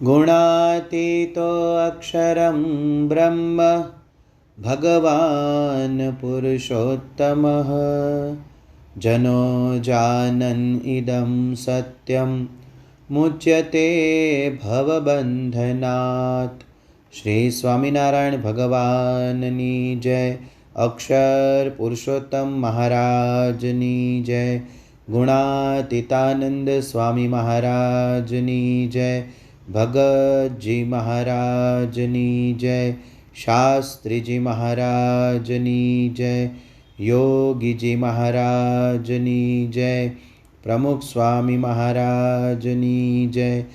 गुणातीतो अक्षरं ब्रह्म भगवान् पुरुषोत्तमः जनो जानन् इदं सत्यं मुच्यते भवबन्धनात्। श्री स्वामिनारायण भगवाननी जय। अक्षर पुरुषोत्तम महाराजनी जय। गुणातीतानंद स्वामी महाराजनी जय। भगत जी महाराजनी जय। शास्त्री जी महाराजनी जय। योगी जी महाराजनी जय। प्रमुख स्वामी महाराजनी जय।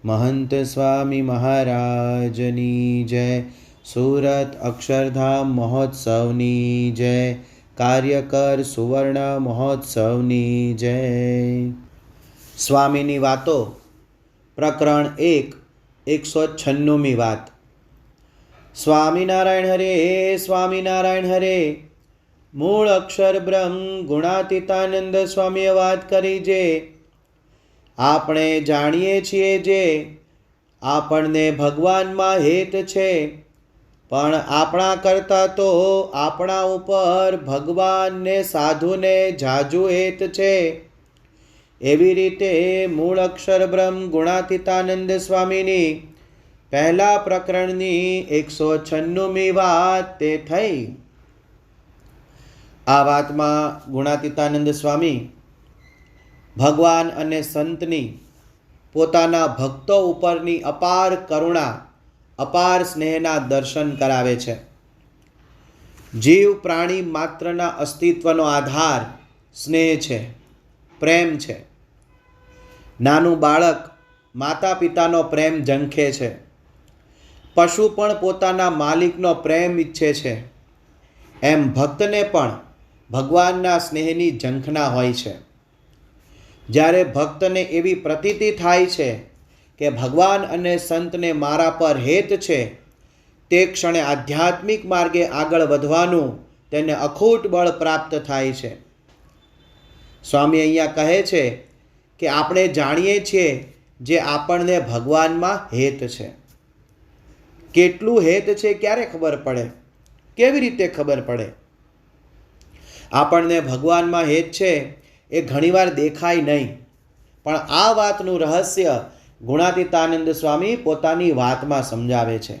महंत स्वामी महाराजनी जय। सूरत अक्षरधाम महोत्सवनी जय। कार्यकर सुवर्ण महोत्सवनी जय। स्वामीनी वातो प्रकरण 1 196મી વાત। સ્વામિનારાયણ હરે સ્વામિનારાયણ હરે। મૂળ અક્ષર બ્રહ્મ ગુણાતીતાનંદ સ્વામીએ વાત કરી જે આપણે જાણીએ છીએ જે આપણને ભગવાનમાં હેત છે, પણ આપણા કરતાં તો આપણા ઉપર ભગવાનને સાધુને જાજુ હેત છે। એવી રીતે મૂળ અક્ષર બ્રહ્મ ગુણાતીતાનંદ સ્વામીની પહેલા પ્રકરણની 196મી વાત તે થઈ। આ વાતમાં ગુણાતીતાનંદ સ્વામી ભગવાન અને સંતની પોતાના ભક્તો ઉપરની અપાર કરુણા, અપાર સ્નેહના દર્શન કરાવે છે। જીવ પ્રાણી માત્રના અસ્તિત્વનો આધાર સ્નેહ છે, પ્રેમ છે। નાનું બાળક માતા પિતાનો પ્રેમ ઝંખે છે, પશુ પણ પોતાના માલિકનો પ્રેમ ઈચ્છે છે, એમ ભક્તને પણ ભગવાનના સ્નેહની ઝંખના હોય છે। જ્યારે ભક્તને એવી પ્રતીતિ થાય છે કે ભગવાન અને સંતને મારા પર હેત છે, તે ક્ષણે આધ્યાત્મિક માર્ગે આગળ વધવાનું તેને અખૂટ બળ પ્રાપ્ત થાય છે। સ્વામી અહીંયા કહે છે કે આપણે જાણીએ છીએ જે આપણને ભગવાનમાં હેત છે। કેટલું હેત છે ક્યારે ખબર પડે? કેવી રીતે ખબર પડે? આપણને ભગવાનમાં હેત છે એ ઘણીવાર દેખાય નહીં, પણ આ વાતનું રહસ્ય ગુણાતીતાનંદ સ્વામી પોતાની વાતમાં સમજાવે છે।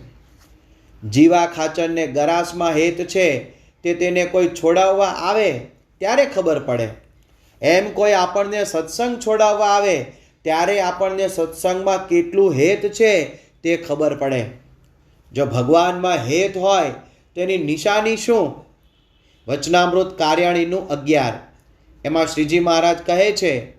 જીવા ખાચરને ગરાસમાં હેત છે તે તેને કોઈ છોડાવવા આવે ત્યારે ખબર પડે। એમ કોઈ આપણને સત્સંગ છોડાવવા આવે ત્યારે આપણને સત્સંગમાં કેટલું હેત છે તે ખબર પડે। જો ભગવાનમાં હેત હોય તેની નિશાની શું? વચનામૃત કાર્યાણીનું 11 એમાં શ્રીજી મહારાજ કહે છે,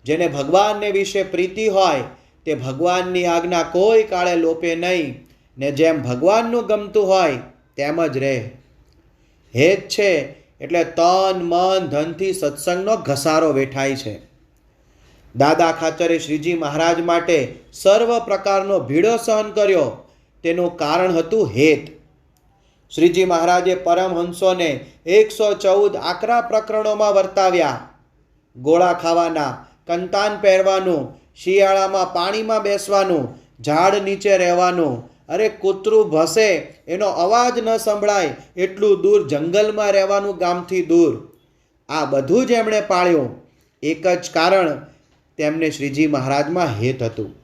જેને ભગવાનને વિશે પ્રીતિ હોય તે ભગવાનની આજ્ઞા કોઈ કાળે લોપે નહીં, ને જેમ ભગવાનનું ગમતું હોય તેમ જ રહે। હેત છે એટલે તન મન ધનથી સત્સંગનો ઘસારો વેઠાય છે। દાદા ખાચરે શ્રીજી મહારાજ માટે સર્વ પ્રકારનો ભીડો સહન કર્યો, તેનું કારણ હતું હેત। શ્રીજી મહારાજે પરમહંસોને 114 આકરા પ્રકરણોમાં વર્તાવ્યા। ગોળા ખાવાના, કંતાન પહેરવાનું, શિયાળામાં પાણીમાં બેસવાનું, ઝાડ નીચે રહેવાનું, અરે કૂતરું ભસે એનો અવાજ ન સંભળાય એટલું દૂર જંગલમાં રહેવાનું, ગામથી દૂર। આ બધું જ એમણે પાળ્યું। એક જ કારણ, તેમને શ્રીજી મહારાજમાં હેત હતું।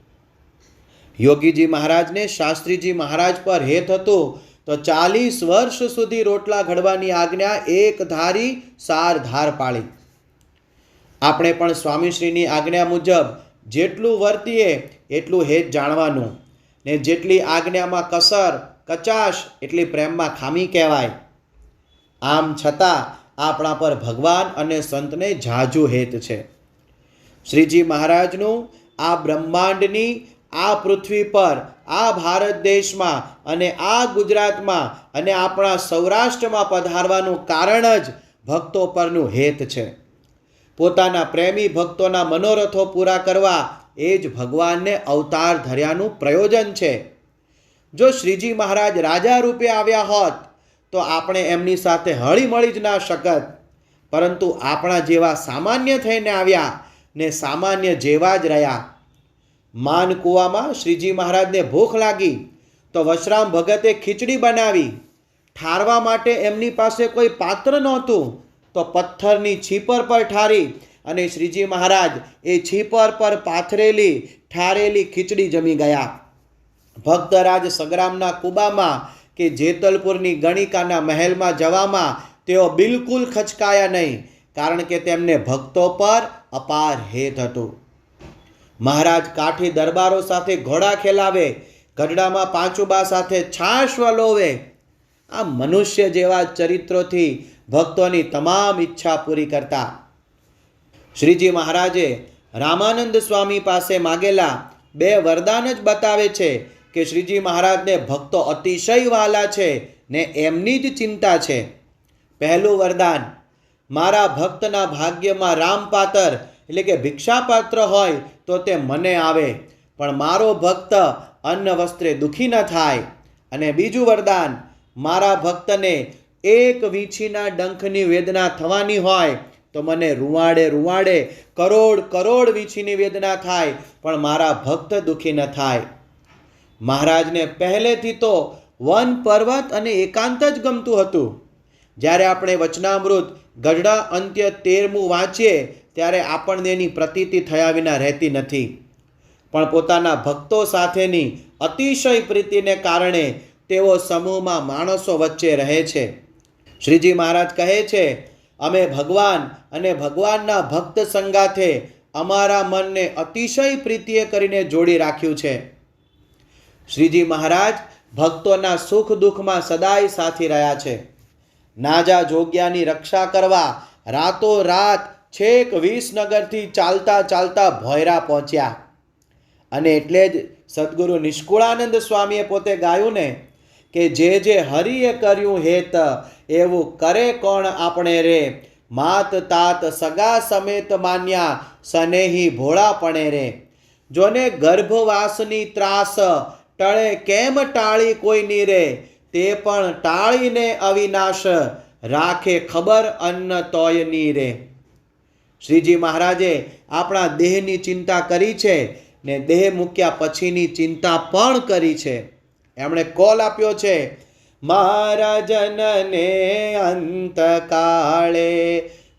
યોગીજી મહારાજને શાસ્ત્રીજી મહારાજ પર હેત હતું તો 40 વર્ષ સુધી રોટલા ઘડવાની આજ્ઞા એક ધારી સાર ધાર પાળી। આપણે પણ સ્વામીશ્રીની આજ્ઞા મુજબ જેટલું વર્તીએ એટલું હેત જાણવાનું, ને જેટલી આજ્ઞામાં કસર કચાશ એટલી પ્રેમમાં ખામી કહેવાય। આમ છતાં આપણા પર ભગવાન અને સંતને ઝાઝુ હેત છે। શ્રીજી મહારાજનું આ બ્રહ્માંડની, આ પૃથ્વી પર, આ ભારત દેશમાં અને આ ગુજરાતમાં અને આપણા સૌરાષ્ટ્રમાં પધારવાનું કારણ જ ભક્તો પરનું હેત છે। પોતાના પ્રેમી ભક્તોના મનોરથો પૂરા કરવા એ જ ભગવાનને અવતાર ધર્યાનું પ્રયોજન છે। જો શ્રીજી મહારાજ રાજા રૂપે આવ્યા હોત તો આપણે એમની સાથે હળી મળી જ ના શકત, પરંતુ આપણા જેવા સામાન્ય થઈને આવ્યા ને સામાન્ય જેવા જ રહ્યા। માનકુવામાં શ્રીજી મહારાજને ભૂખ લાગી તો વશરામ ભગતે ખીચડી બનાવી. ઠારવા માટે એમની પાસે કોઈ પાત્ર નહોતું તો પથ્થરની છીપર પર ઠારી અને શ્રીજી મહારાજ એ છીપર પર પાથરેલી ઠારેલી ખીચડી જમી ગયા. ભક્તરાજ સંગ્રામના કુબામાં કે જેતલપુરની ગણિકાના મહેલમાં જવામાં તેઓ બિલકુલ ખચકાયા નહીં, કારણ કે તેમને ભક્તો પર અપાર હેત હતું. મહારાજ કાઠી દરબારો સાથે ઘોડા ખેલાવે, ગઢડામાં પાંચુબા સાથે છાશ વલોવે. આ મનુષ્ય જેવા ચરિત્રોથી ભક્તોની તમામ ઈચ્છા પૂરી કરતા. શ્રીજી મહારાજે રામાનંદ સ્વામી પાસે માગેલા 2 વરદાન જ બતાવે છે કે શ્રીજી મહારાજને ભક્તો અતિશય વહાલા છે ને એમની જ ચિંતા છે. પહેલું વરદાન, મારા ભક્તના ભાગ્યમાં રામપાત્ર એટલે કે ભિક્ષાપાત્ર હોય તો તે મને આવે, પણ મારો ભક્ત અન્ન વસ્ત્રે દુઃખી ન થાય. અને બીજું વરદાન, મારા ભક્તને એક વીંછીના ડંખની વેદના થવાની હોય તો મને રૂવાડે રૂવાડે કરોડ કરોડ વીંછીની વેદના થાય, પણ મારા ભક્ત દુઃખી ન થાય. મહારાજને પહેલેથી તો વન પર્વત અને એકાંત જ ગમતું હતું. જ્યારે આપણે વચનામૃત ગઢડા અંત્ય 13મું વાંચીએ ત્યારે આપણને એની પ્રતીતિ થયા વિના રહેતી નથી. પણ પોતાના ભક્તો સાથેની અતિશય પ્રીતિને કારણે તેઓ સમૂહમાં માણસો વચ્ચે રહે છે. શ્રીજી મહારાજ કહે છે, અમે ભગવાન અને ભગવાનના ભક્ત સંગાથે અમારા મનને અતિશય પ્રીતિએ કરીને જોડી રાખ્યું છે. શ્રીજી મહારાજ ભક્તોના સુખ દુઃખમાં સદાય સાથી રહ્યા છે. નાજા જોગ્યાની રક્ષા કરવા રાતોરાત છેક વિસનગરથી ચાલતા ચાલતા ભોયરા પહોંચ્યા. અને એટલે જ સદગુરુ નિષ્કુળાનંદ સ્વામીએ પોતે ગાયું ને કે જે જે હરિએ કર્યું હેત એવું કરે કોણ આપણે રે, માત તાત સગા સમેત માન્યા સનેહી ભોળાપણે રે. જોને ગર્ભવાસની ત્રાસ ટળે કેમ ટાળી કોઈની રે, તે પણ ટાળીને અવિનાશ રાખે ખબર અન્ન તોયની રે. શ્રીજી મહારાજે આપણા દેહની ચિંતા કરી છે ને દેહ મૂક્યા પછીની ચિંતા પણ કરી છે. એમણે કોલ આપ્યો છે, મારા જનને અંતકાળે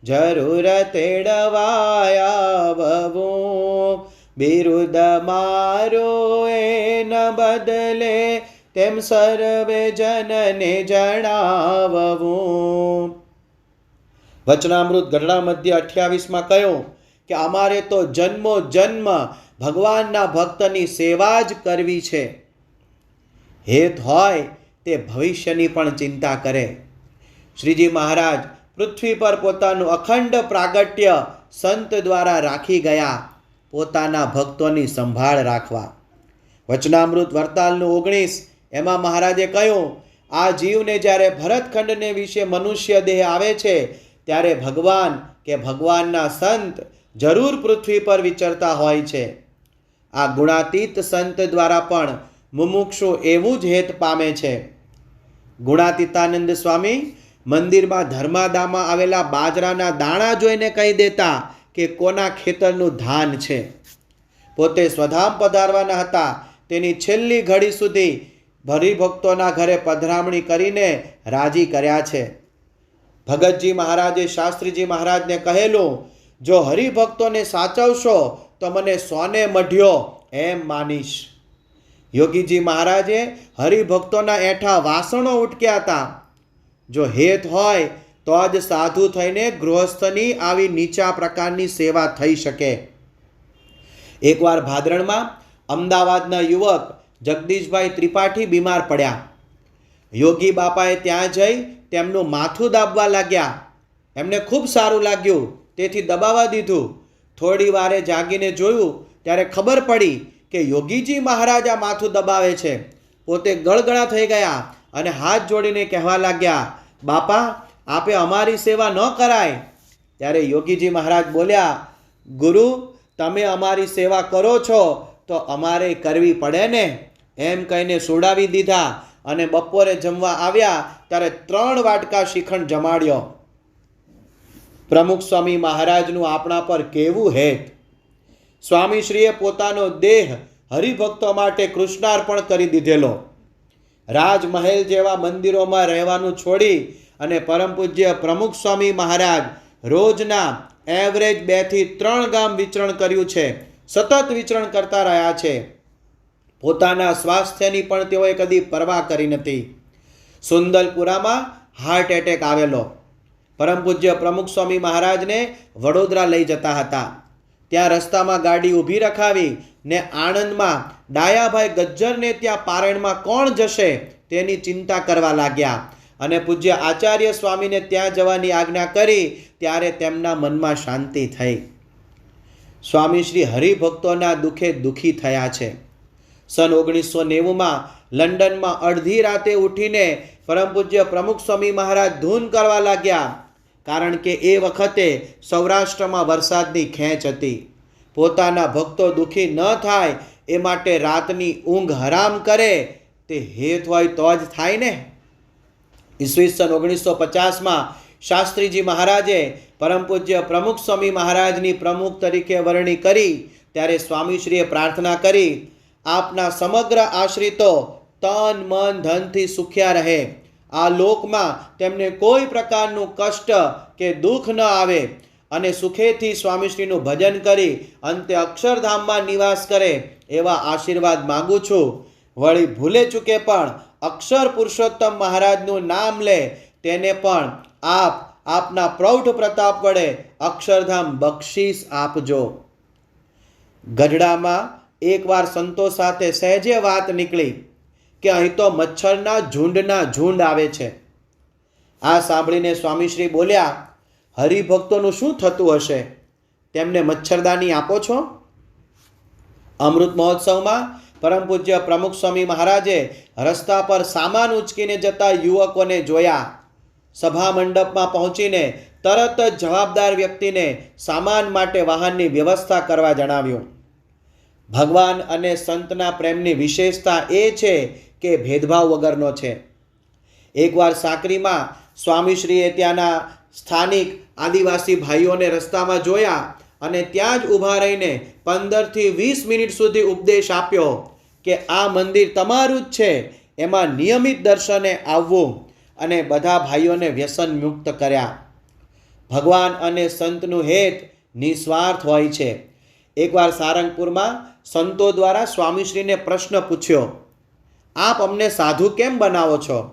જરૂર તેડવાયા બવું, બિરુદ મારો એન બદલે તેમ સર્વે જનને જણાવવું. વચનામૃત ગઢડા મધ્ય 28માં કહ્યું કે અમારે તો જન્મો જન્મ ભગવાનના ભક્તની સેવા જ કરવી છે. હેત હોય તે ભવિષ્યની પણ ચિંતા કરે. શ્રીજી મહારાજ પૃથ્વી પર પોતાનું અખંડ પ્રાગટ્ય સંત દ્વારા રાખી ગયા, પોતાના ભક્તોની સંભાળ રાખવા. વચનામૃત વરતાલનું 19 એમાં મહારાજે કહ્યું, આ જીવને જ્યારે ભરતખંડને વિશે મનુષ્ય દેહ આવે છે ત્યારે ભગવાન કે ભગવાનના સંત જરૂર પૃથ્વી પર વિચરતા હોય છે. આ ગુણાતીત સંત દ્વારા પણ મુમુક્ષુ એવું જ હેત પામે છે. ગુણાતીતાનંદ સ્વામી મંદિરમાં ધર્માદામાં આવેલા બાજરાના દાણા જોઈને કહી દેતા કે કોના ખેતરનું ધાન છે. પોતે સ્વધામ પધારવાના હતા, તેની છેલ્લી ઘડી સુધી હરિભક્તોના ઘરે પધરામણી કરીને રાજી કર્યા છે. ભગતજી મહારાજે શાસ્ત્રીજી મહારાજને કહેલું, જો હરિભક્તોને સાચવશો તો મને સોને મઢ્યો એમ માનીશ. યોગીજી મહારાજે હરિભક્તોના એઠા વાસણો ઉટક્યા હતા. જો હેત હોય તો જ સાધુ થઈને ગૃહસ્થની આવી નીચા પ્રકારની સેવા થઈ શકે. એકવાર ભાદરણમાં અમદાવાદના યુવક જગદીશભાઈ ત્રિપાઠી બીમાર પડ્યા. યોગી બાપાએ ત્યાં જઈ તેમનું માથું દાબવા લાગ્યા. એમને ખૂબ સારું લાગ્યું, તેથી દબાવવા દીધું. થોડી વારે જાગીને જોયું ત્યારે ખબર પડી કે યોગીજી મહારાજ આ માથું દબાવે છે. પોતે ગળગળા થઈ ગયા અને હાથ જોડીને કહેવા લાગ્યા, બાપા આપે અમારી સેવા ન કરાય. ત્યારે યોગીજી મહારાજ બોલ્યા, ગુરુ તમે અમારી સેવા કરો છો તો અમારે કરવી પડે ને. એમ કહીને સુડાવી દીધા અને બપોરે જમવા આવ્યા ત્યારે 3 વાટકા શ્રીખંડ જમાડ્યો. પ્રમુખ સ્વામી મહારાજનું આપણા પર કેવું હેત. સ્વામીશ્રીએ પોતાનો દેહ હરિભક્તો માટે કૃષ્ણાર્પણ કરી દીધેલો. રાજમહેલ જેવા મંદિરોમાં રહેવાનું છોડી અને પરમ પૂજ્ય પ્રમુખ સ્વામી મહારાજ રોજના એવરેજ 2 થી 3 ગામ વિચરણ કર્યું છે. સતત વિચરણ કરતા રહ્યા છે. પોતાના સ્વાસ્થ્યની પણ તેઓએ કદી પરવા કરી નથી. સુંદલપુરામાં હાર્ટ એટેક આવેલો. પરમ પૂજ્ય પ્રમુખ સ્વામી મહારાજને વડોદરા લઈ જતા હતા. ત્યાં રસ્તામાં ગાડી ઊભી રખાવી ને આણંદમાં ડાયાભાઈ ગજ્જરને ત્યાં પારણમાં કોણ જશે તેની ચિંતા કરવા લાગ્યા. અને પૂજ્ય આચાર્ય સ્વામીને ત્યાં જવાની આજ્ઞા કરી ત્યારે તેમના મનમાં શાંતિ થઈ. સ્વામી શ્રી હરિભક્તોના દુઃખે દુઃખી થયા છે. સન 1990માં લંડનમાં અડધી રાતે ઉઠીને પરમ પૂજ્ય પ્રમુખ સ્વામી મહારાજ ધૂન કરવા લાગ્યા. કારણ કે એ વખતે સૌરાષ્ટ્રમાં વરસાદની ખેંચ હતી. પોતાના ભક્તો દુઃખી ન થાય એ માટે રાતની ઊંઘ હરામ કરે તે હેત હોય તો જ થાય ને. ઈસવીસન 1950માં શાસ્ત્રીજી મહારાજે પરમ પૂજ્ય પ્રમુખ સ્વામી મહારાજની પ્રમુખ તરીકે વરણી કરી ત્યારે સ્વામીશ્રીએ પ્રાર્થના કરી, આપના સમગ્ર આશ્રિતો તન મન ધનથી સુખ્યા રહે, આ લોકમાં તેમને કોઈ પ્રકારનું કષ્ટ કે દુઃખ ન આવે અને સુખેથી સ્વામીશ્રીનું ભજન કરી અંતે અક્ષરધામમાં નિવાસ કરે એવા આશીર્વાદ માગું છું. વળી ભૂલે ચૂકે પણ અક્ષર પુરુષોત્તમ મહારાજનું નામ લે તેને પણ આપ આપના પ્રૌઢ પ્રતાપ વડે અક્ષરધામ બક્ષીસ આપજો. ગઢડામાં એકવાર સંતો સાથે સહેજે વાત નીકળી કે અહીં તો મચ્છરના ઝુંડના ઝુંડ આવે છે. આ સાંભળીને સ્વામીશ્રી બોલ્યા, હરિભક્તોનું શું થતું હશે? તેમને મચ્છરદાની આપો છો? અમૃત મહોત્સવમાં પરમ પૂજ્ય પ્રમુખ સ્વામી મહારાજે રસ્તા પર સામાન ઉંચકીને જતા યુવકોને જોયા. સભા મંડપમાં પહોંચીને તરત જ જવાબદાર વ્યક્તિને સામાન માટે વાહનની વ્યવસ્થા કરવા જણાવ્યું. ભગવાન અને સંતના પ્રેમની વિશેષતા એ છે કે ભેદભાવ વગરનો છે. એકવાર સાંકરીમાં સ્વામીશ્રીએ ત્યાંના સ્થાનિક આદિવાસી ભાઈઓને રસ્તામાં જોયા અને ત્યાં જ ઊભા રહીને 15 થી 20 મિનિટ સુધી ઉપદેશ આપ્યો કે આ મંદિર તમારું જ છે, એમાં નિયમિત દર્શને આવવું, અને બધા ભાઈઓને વ્યસન મુક્ત કર્યા. ભગવાન અને સંતનું હેત નિસ્વાર્થ હોય છે. એકવાર સારંગપુરમાં સંતો દ્વારા સ્વામીશ્રીને પ્રશ્ન પૂછ્યો, આપ અમને સાધુ કેમ બનાવો છો?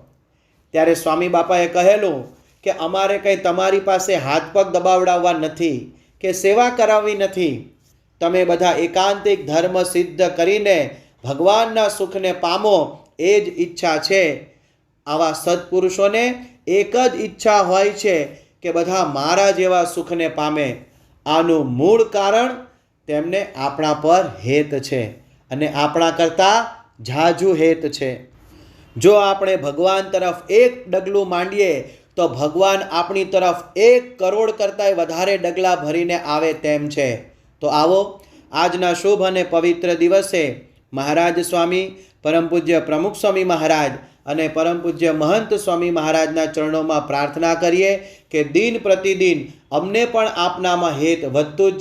ત્યારે સ્વામી બાપાએ કહેલું કે અમારે કંઈ તમારી પાસે હાથ પગ દબાવડાવવા નથી કે સેવા કરાવવી નથી. તમે બધા એકાંતિક ધર્મ સિદ્ધ કરીને ભગવાનના સુખને પામો એ જ ઈચ્છા છે. આવા સત્પુરુષોને એક જ ઈચ્છા હોય છે કે બધા મારા જેવા સુખને પામે. આનું મૂળ કારણ તેમને આપણા પર હેત છે અને આપણા કરતાં ઝાઝું હેત છે. જો આપણે ભગવાન તરફ એક ડગલું માંડીએ તો ભગવાન આપણી તરફ 1 કરોડ કરતાંય વધારે ડગલા ભરીને આવે તેમ છે. તો આવો આજના શુભ અને પવિત્ર દિવસે મહારાજ સ્વામી, પરમ પૂજ્ય પ્રમુખ સ્વામી મહારાજ અને પરમ પૂજ્ય મહંત સ્વામી મહારાજના ચરણોમાં પ્રાર્થના કરીએ કે દિન પ્રતિદિન અમને પણ આપનામાં હેત વધતું જ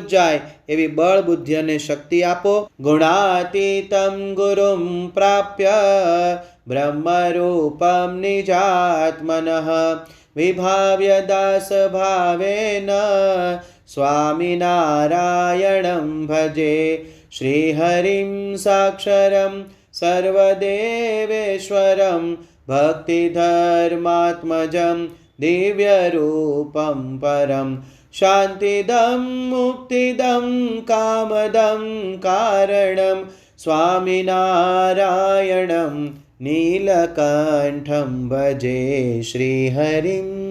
જાય એવી બળ બુદ્ધિ અને શક્તિ આપો. ગુણાતીતમ ગુરુમ પ્રાપ્ય બ્રહ્મરૂપમ નિજાત્મનઃ વિભાવ્ય દાસ ભાવેન સ્વામિનારાયણં ભજે. શ્રીહરિં સાક્ષરં સર્વદેવેશ્વરં ભક્તિધર્માત્મજં દિવ્યરૂપં પરમ શાંતિદં મુક્તિદં કામદં કારણં સ્વામિનારાયણં નીલકંઠં ભજે. શ્રીહરિં